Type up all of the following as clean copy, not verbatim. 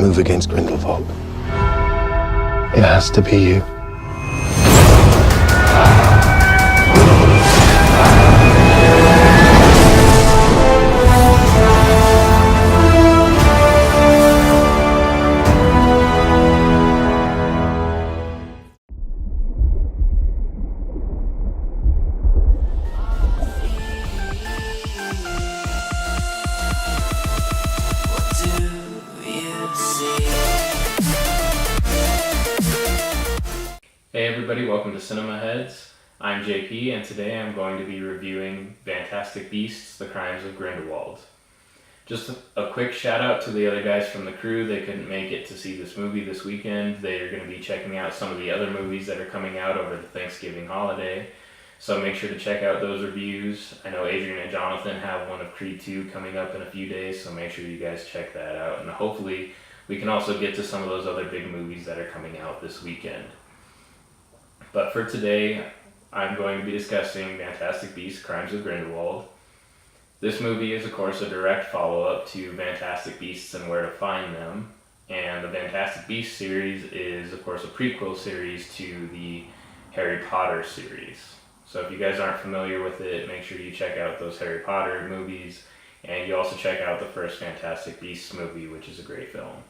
move against Grindewald. It has to be you. Hey everybody, welcome to Cinema Heads. I'm JP, and today I'm going to be reviewing Fantastic Beasts: The Crimes of Grindewald. Just a quick shout out to the other guys from the crew. They couldn't make it to see this movie this weekend. They are going to be checking out some of the other movies that are coming out over the Thanksgiving holiday. So make sure to check out those reviews. I know Adrian and Jonathan have one of Creed 2 coming up in a few days, so make sure you guys check that out. And hopefully we can also get to some of those other big movies that are coming out this weekend. But for today, I'm going to be discussing Fantastic Beasts: Crimes of Grindewald. This movie is, of course, a direct follow-up to Fantastic Beasts and Where to Find Them. And the Fantastic Beasts series is, of course, a prequel series to the Harry Potter series. So if you guys aren't familiar with it, make sure you check out those Harry Potter movies. And you also check out the first Fantastic Beasts movie, which is a great film.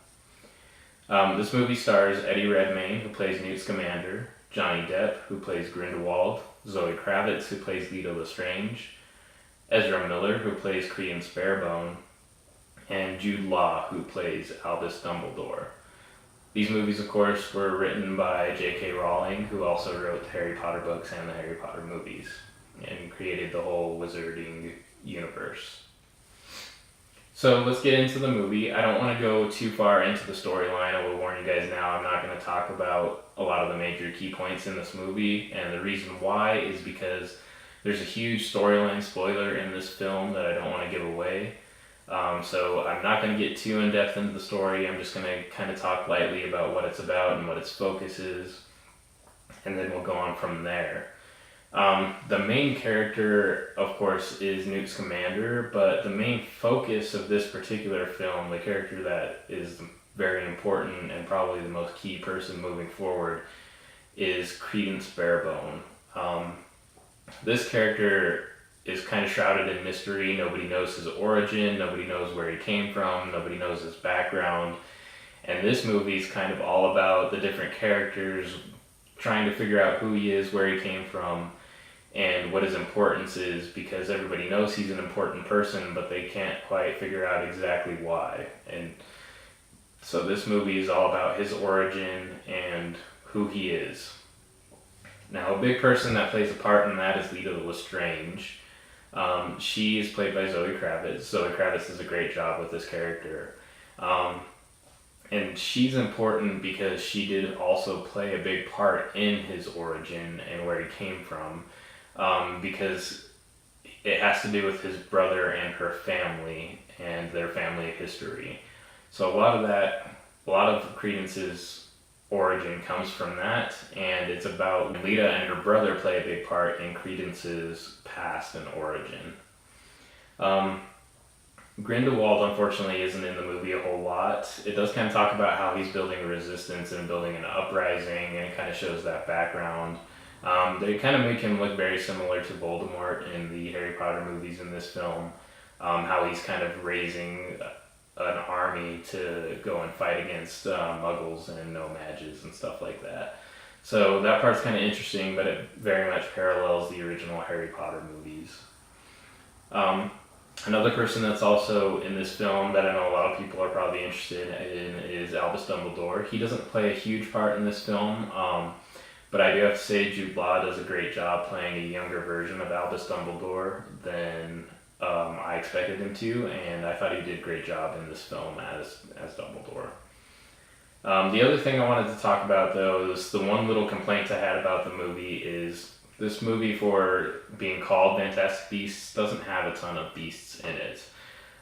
This movie stars Eddie Redmayne, who plays Newt Scamander, Johnny Depp, who plays Grindewald, Zoe Kravitz, who plays Lita Lestrange, Ezra Miller, who plays Creedence Barebone, and Jude Law, who plays Albus Dumbledore. These movies, of course, were written by J.K. Rowling, who also wrote the Harry Potter books and the Harry Potter movies, and created the whole wizarding universe. So let's get into the movie. I don't want to go too far into the storyline. I will warn you guys now, I'm not going to talk about a lot of the major key points in this movie, and the reason why is because there's a huge storyline spoiler in this film that I don't want to give away. So I'm not going to get too in-depth into the story. I'm just going to kind of talk lightly about what it's about and what its focus is, and then we'll go on from there. The main character, of course, is Newt Scamander, but the main focus of this particular film, the character that is very important and probably the most key person moving forward, is Creedence Barebone. This character is kind of shrouded in mystery. Nobody knows his origin, nobody knows where he came from, nobody knows his background, and this movie is kind of all about the different characters trying to figure out who he is, where he came from, and what his importance is, because everybody knows he's an important person, but they can't quite figure out exactly why. And so this movie is all about his origin and who he is. Now, a big person that plays a part in that is Lita Lestrange. She is played by Zoe Kravitz. Zoe Kravitz does a great job with this character. And she's important because she did also play a big part in his origin and where he came from. Because it has to do with his brother and her family and their family history. So a lot of Creedence's origin comes from that, and it's about Lita and her brother play a big part in Creedence's past and origin. Grindewald, unfortunately, isn't in the movie a whole lot. It does kind of talk about how he's building a resistance and building an uprising, and it kind of shows that background. They kind of make him look very similar to Voldemort in the Harry Potter movies in this film, how he's kind of raising an army to go and fight against muggles and no-mages and stuff like that. So that part's kind of interesting, but it very much parallels the original Harry Potter movies. Another person that's also in this film that I know a lot of people are probably interested in is Albus Dumbledore. He doesn't play a huge part in this film, but I do have to say Jude Law does a great job playing a younger version of Albus Dumbledore than I expected him to, and I thought he did a great job in this film as Dumbledore. The other thing I wanted to talk about, though, is the one little complaint I had about the movie is this movie, for being called Fantastic Beasts, doesn't have a ton of beasts in it.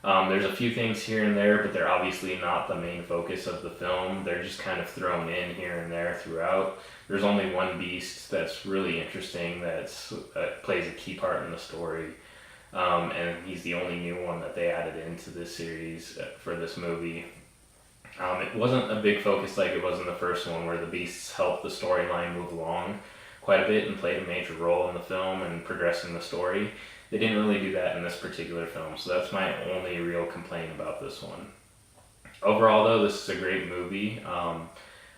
There's a few things here and there, but they're obviously not the main focus of the film. They're just kind of thrown in here and there throughout. There's only one beast that's really interesting that plays a key part in the story. And he's the only new one that they added into this series for this movie. It wasn't a big focus like it was in the first one, where the beasts helped the storyline move along quite a bit and played a major role in the film and progressing the story. They didn't really do that in this particular film, so that's my only real complaint about this one. Overall, though, this is a great movie.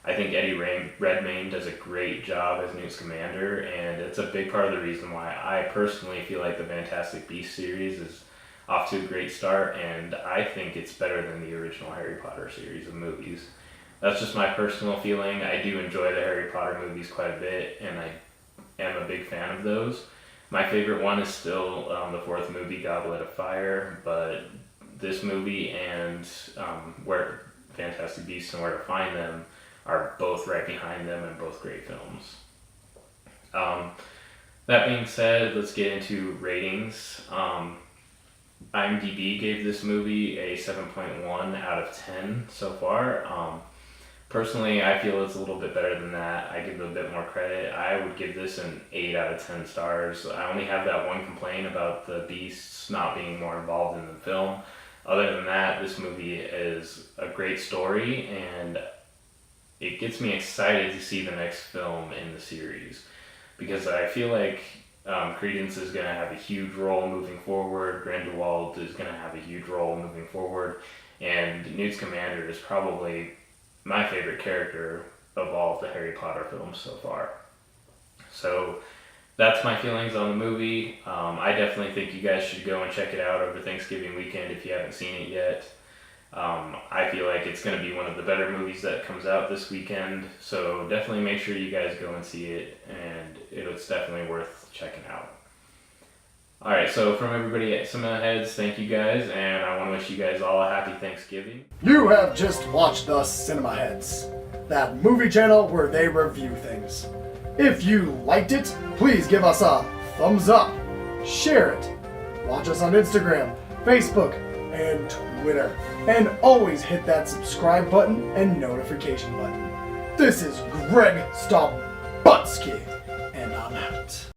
I think Eddie Redmayne does a great job as Newt Scamander, and it's a big part of the reason why I personally feel like the Fantastic Beasts series is off to a great start, and I think it's better than the original Harry Potter series of movies. That's just my personal feeling. I do enjoy the Harry Potter movies quite a bit, and I am a big fan of those. My favorite one is still the fourth movie, Goblet of Fire, but this movie and Where Fantastic Beasts and Where to Find Them are both right behind them and both great films. That being said, let's get into ratings. IMDb gave this movie a 7.1 out of 10 so far. Personally, I feel it's a little bit better than that. I give it a bit more credit. I would give this an 8 out of 10 stars. I only have that one complaint about the beasts not being more involved in the film. Other than that, this movie is a great story, and it gets me excited to see the next film in the series, because I feel like Credence is going to have a huge role moving forward, Grindewald is going to have a huge role moving forward, and Newt Scamander is probably my favorite character of all of the Harry Potter films so far. So that's my feelings on the movie. I definitely think you guys should go and check it out over Thanksgiving weekend if you haven't seen it yet. I feel like it's going to be one of the better movies that comes out this weekend, so definitely make sure you guys go and see it, and it's definitely worth checking out. Alright, so from everybody at Cinema Heads, thank you guys, and I want to wish you guys all a happy Thanksgiving. You have just watched the Cinema Heads, that movie channel where they review things. If you liked it, please give us a thumbs up, share it, watch us on Instagram, Facebook, and Twitter, and always hit that subscribe button and notification button. This is Greg Stabutsky, and I'm out.